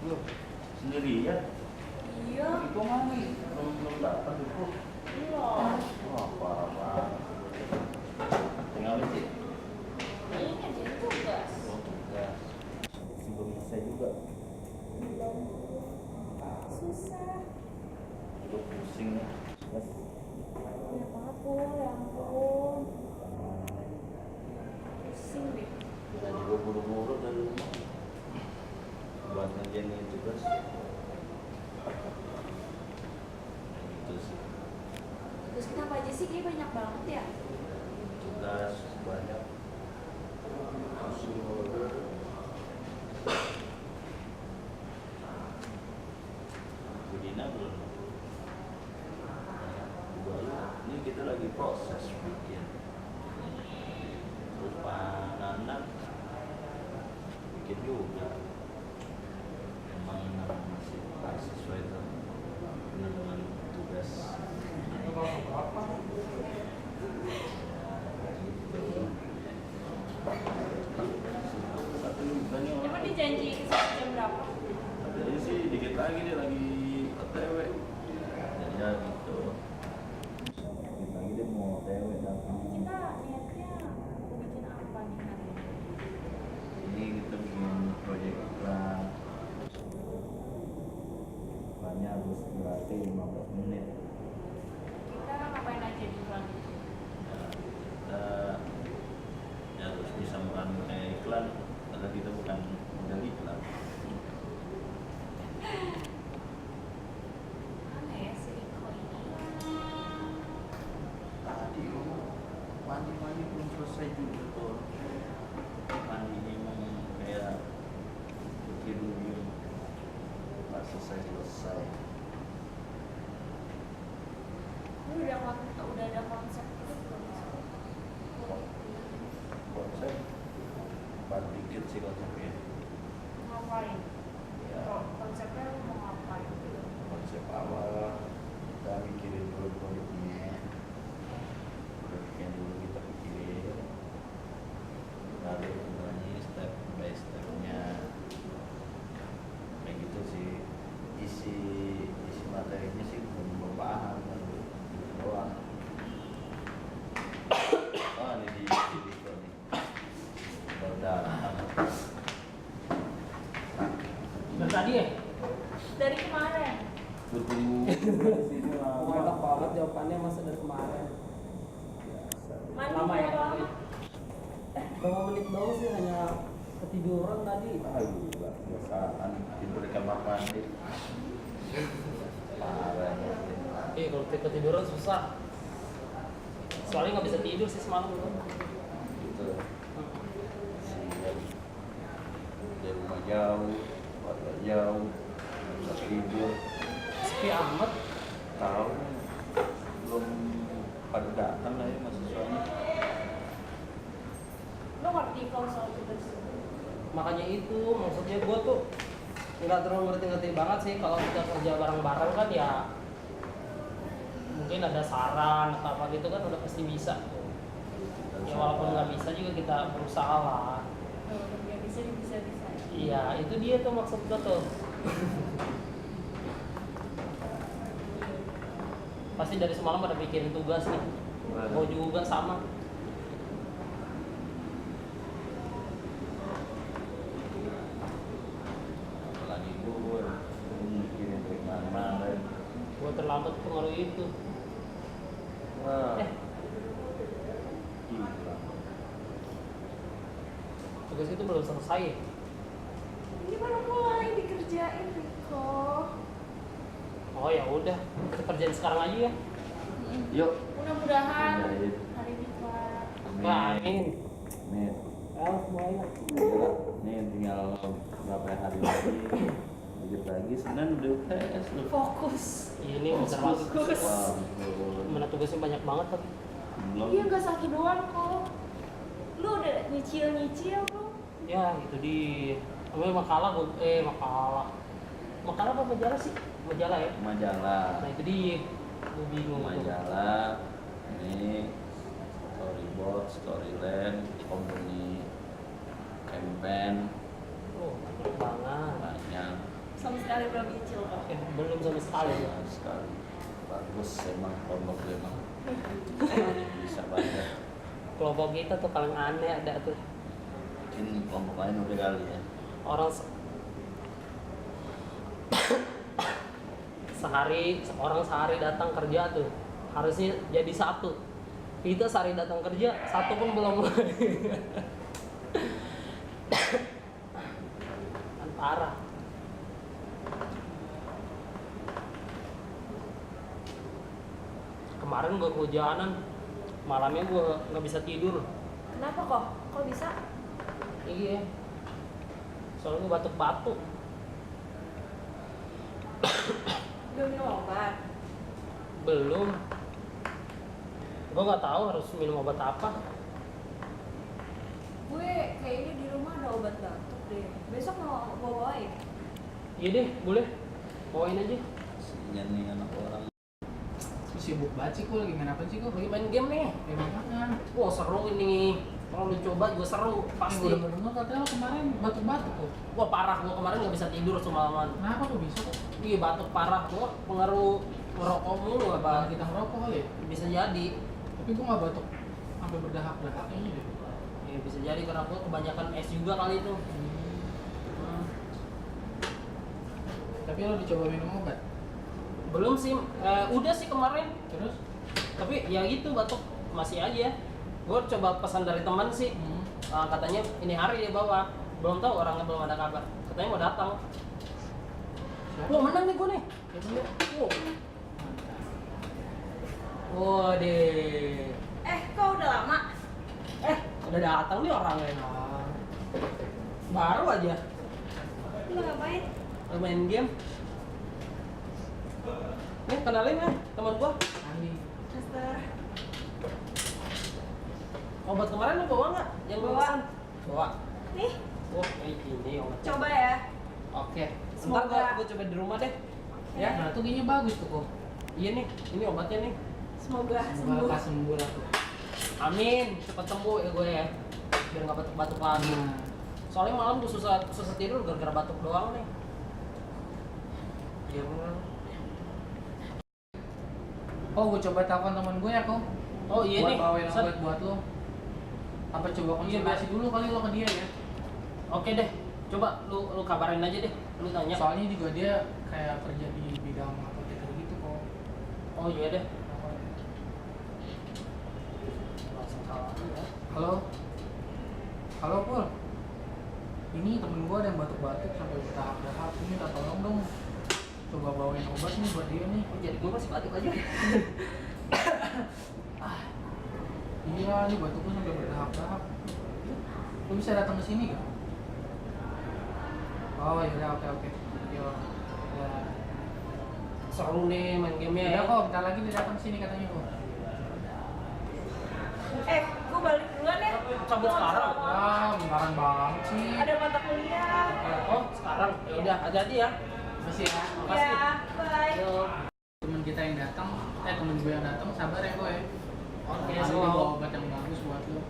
Loh, sendirian? Iya. Itu mana? Belum datang itu. Iya. Wah, parah banget. Tinggal aja. Ini jadi tugas. Oh, tugas. Belum selesai juga. Belum. Susah. Udah pusing ya. Yes. Ya ampun, ya ampun. Pusing deh. Kita juga buru-buru dari rumah. Buat ngerjain ini tugas. Gitu sih. Terus kita apa aja sih? Kayaknya banyak banget ya. Tugas banyak. Budina belum. Ini kita lagi proses bikin. Terus Pak Nana bikin juga. Emang masih sesuai dengan tugas. Emang dijanji sampai jam berapa? Jadi sih dikit lagi dia lagi OTW. Jadi ya gitu. Dikit lagi dia mau OTW datang. Kita niatnya mau bikin apa nih hari ini? Ini kita bikin proyek iklan. Iklannya harus berarti 15 menit. Kita ngapain aja di iklan itu? Ya, kita ya harus bisa merancang iklan karena kita bukan model iklan. Mana ya si Riko ini? Tadi mandi belum selesai juga tuh. Mandinya emang kayak bikin pas selesai. Ini udah ada konsep itu belum? Konsep paling dikit sih konsepnya. Ngapain? Ya, Konsepnya lu mau ngapain? konsep awal kita mikirin dulu produknya dulu kita pikirin, lalu ini step by stepnya kayak gitu sih. isi materinya sih belum paham kan gitu doang. Oh ini di video nih baru datang. Dari tadi ya? Dari kemarin. Bertemu di sini Oh, lama. enak banget jawabannya masa dari kemarin. Mandi Lama ya? berapa lama? Berapa menit doang sih, hanya ketiduran tadi. Aduh, biasaan tidur di kamar mandi. Parah ya. Kalau ketiduran susah. Soalnya nggak bisa tidur sih semalam tuh. Gitu. Sian. Dari rumah jauh, keluarga jauh, nggak bisa tidur. Sepi amat. Tahu belum pada datang lah ya mahasiswanya. Lo ngerti kalau soal tugas? Makanya itu maksudnya gue tuh nggak terlalu ngerti-ngerti banget sih. Kalau kita kerja bareng-bareng kan ya mungkin ada saran atau apa gitu kan udah pasti bisa. Ya walaupun nggak bisa juga kita berusaha lah. Kalau nggak bisa, bisa. Iya, itu dia tuh maksud gue tuh. Pasti dari semalam pada pikirin tugas nih. Gue juga sama. Apalagi gue mikirin dari kemarin. Gue terlambat pengaruh itu. Wah, Eh, gila. tugas itu belum selesai. Ini baru mulai dikerjain, Riko. Oh ya udah, kita kerjain sekarang aja ya. Yuk. Mudah-mudahan Kerjain. hari ini kelar. Amin. Nih, Semuanya. gila. Nih tinggal berapa hari lagi. Dikit lagi Senin udah UTS lu. Fokus. Ini bentar lagi. Fokus. Wah, Mana tugasnya banyak banget tapi. belum. Iya, nggak satu doang kok. Lu udah nyicil belum? Ya itu di. Namanya makalah. Makalah apa majalah sih? Majalah ya. Majalah. Nah itu dia. Gue bingung. tuh. Majalah. Ini storyboard, storyline, company, campaign, Oh banyak banget. banyak. sekali belum nyicil kok. Belum sama sekali. Ya, sekali. Bagus emang kelompok lu emang. Bisa banget. Kelompok kita tuh paling aneh ada tuh. Mungkin kelompok lain udah kali ya. Orang orang sehari datang kerja tuh harusnya jadi satu. Kita sehari datang kerja satu pun belum. Kan parah. Kemarin gue kehujanan, malamnya gue nggak bisa tidur. Kenapa kok? Kok bisa? Iya, soalnya gue batuk-batuk. Belum minum obat. Belum. Gue nggak tahu harus minum obat apa. Gue kayaknya di rumah ada obat batuk deh. Besok mau bawain. Iya deh, boleh. Bawain aja. Kasian nih anak orang. Sibuk banget sih, kok lagi main apa sih kok? Lagi main game nih. Game apaan? Wah seru ini. Kalau lu coba juga seru, pasti. Gue udah denger katanya lo kemarin batuk-batuk kok. Wah parah, gue kemarin nggak bisa tidur semalaman. Kenapa kok bisa kok? Iya batuk parah, gue pengaruh ngerokok mulu Apa apa? kita ngerokok kali ya? Bisa jadi. Tapi gue gak batuk sampai berdahak-dahak kayaknya deh. Ya bisa jadi karena gue kebanyakan es juga kali itu. Tapi lo dicoba minum obat? Belum sih, udah sih kemarin. Terus? Tapi ya gitu batuk masih aja. Gue coba pesan dari teman sih. Katanya ini hari dia bawa. Belum tahu orangnya belum ada kabar. Katanya mau datang. Siapa? Wah menang nih gue nih. Wow. Waduh. Kok udah lama? Udah datang nih orangnya. Ah, Baru aja. Lu ngapain? Lagi main game. Nih kenalin ya teman gua. Andi. Mister. Obat kemarin lu bawa nggak? Yang gua Bawa. pesan? Bawa. Nih, Oh ini obat. coba ya. Oke. Semoga- Semoga gua coba di rumah deh. Ya. Nah tuh kayaknya bagus tuh kok. Iya nih, ini obatnya nih. Semoga Semoga sembuh. lekas sembuh lah tuh. Amin, cepat sembuh ya gue ya. Biar nggak batuk-batuk lagi. Nah, Soalnya malam gue susah tidur gara-gara batuk doang nih. Iya bener. oh gue coba telepon teman gue ya kok. Oh iya Buat nih. bawain Set. obat buat lo. Apa coba konsultasi dulu kali lo ke dia ya? Oke deh. Coba lu kabarin aja deh. Lu tanya. Soalnya juga dia kayak kerja di bidang apoteker gitu kok. Oh iya deh. Langsung salah ya. Halo? Halo Pul? Ini temen gue ada yang batuk-batuk sampai berdahak-dahak. Ini minta tolong dong. Coba bawain obat nih buat dia nih. Oh, jadi gue masih batuk aja. Iya, nih batuknya sampai berdahak-dahak. Lu bisa datang ke sini gak? Oh iya, oke. Yo. Ya. Seru nih main gamenya Ya ya. kok, bentar lagi dia datang sini katanya kok. Gue balik duluan ya. Cabut sekarang. Wah, bentaran banget sih. Ada mata kuliah. Oh sekarang. Ya udah hati-hati ya. Masih ya. Makasih. Ya, bye. Yo. Temen kita yang datang, temen gue yang datang, sabar ya gue. Oke, Kali dia so bawa obat yang bagus buat lo.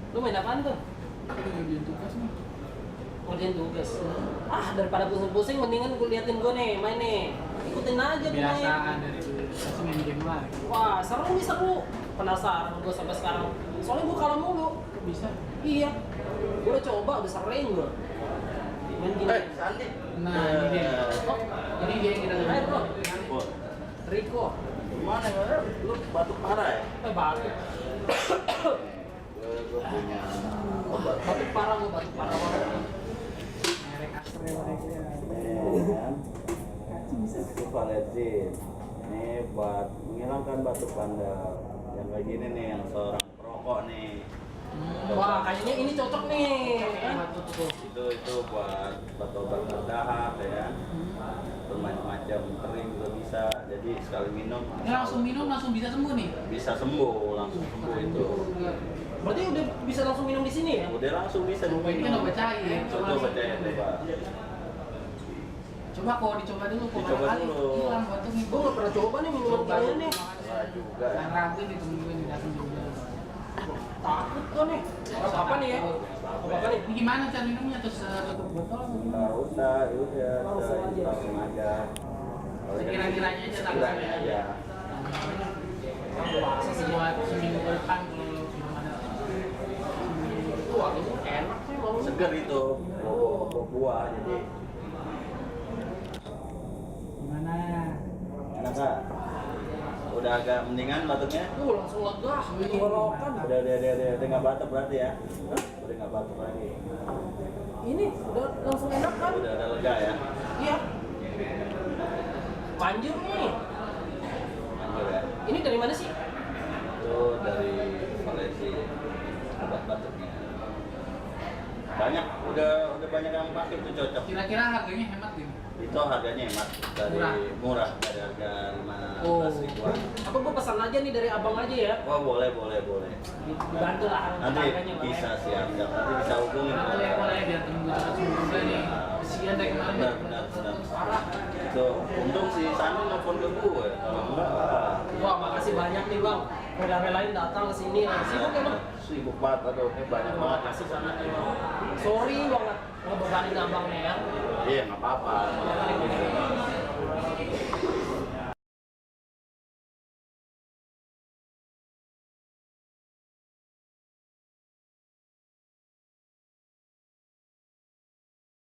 lu main apaan tuh? Tapi gue ngerjain tugas nih. Ngerjain tugas. Daripada pusing-pusing mendingan gue liatin gue nih main nih. Ikutin aja gue main. Biasaan dari dulu, pasti main game lagi. Wah seru nih seru. Penasaran gue sampai sekarang. Soalnya gue kalah mulu. Kok bisa? Iya. Gue udah coba, udah sering gue. Main gini. Sandi. Nah, ini dia. Oh, Ini dia yang kita Hai, bro. Wah, Rico. gimana ya? Lu batuk parah ya? Batuk. Gue punya obat. Batuk parah gue, batuk parah banget. Merek Astre mereka. Itu Valentin. Ini buat menghilangkan batuk bandel. Yang kayak gini nih, yang seorang perokok nih. Wah, kayaknya ini cocok nih. Batuk tuh. Itu buat obat berdahak ya. Bermacam-macam kering juga bisa. Jadi sekali minum. Ini langsung minum langsung bisa sembuh nih. Bisa sembuh, langsung sembuh itu. Berarti udah bisa langsung minum di sini ya? Udah langsung bisa Coba ini kan diminum. obat cair. Coba cair coba. Coba kok dicoba dulu kok Dicoba barangkali dulu. hilang batuknya. Gue nggak pernah coba nih minuman Coba kalian nih. Ya juga. Jangan ragu nih temen gue nih datang juga. Takut gue nih. Apa nih ya? Apa nih? Ini gimana cara minumnya? Terus tutup botol atau gimana? Nggak usah, ya udah. Langsung aja. Langsung Sekira-kiranya aja tanggal Sekiranya aja. buat seminggu ke depan kalau belum ada. Wah, ini enak sih mau. Seger itu, buah jadi. Gimana? Enak nggak? Udah agak mendingan batuknya? Langsung lega. Tenggorokan. Udah nggak batuk berarti ya? Udah nggak batuk lagi. Ini udah langsung enak kan? Udah lega ya? Iya. Manjur nih. Manjur ya? Ini dari mana sih? Itu dari Sulawesi, obat batuknya. Banyak, udah banyak yang pakai itu cocok. Kira-kira harganya hemat gini? Itu harganya hemat, dari murah dari harga 15 ribuan. Apa gua pesan aja nih dari abang aja ya? Wah boleh. Dibantu lah Nanti harganya, Bang, bisa ya. siap, nanti bisa hubungin. Boleh biar temen gue semua juga nih. Kesian dari kemarin. Benar. Parah. Itu untung si Sandi nelfon ke gue, kalau enggak Wah, makasih banyak nih bang. Udah relain datang ke sini. Sibuk ya bang? sibuk banget, aduh ini banyak banget. Makasih banget ya bang. Sorry banget ngebebanin abangnya ya. Iya nggak apa-apa.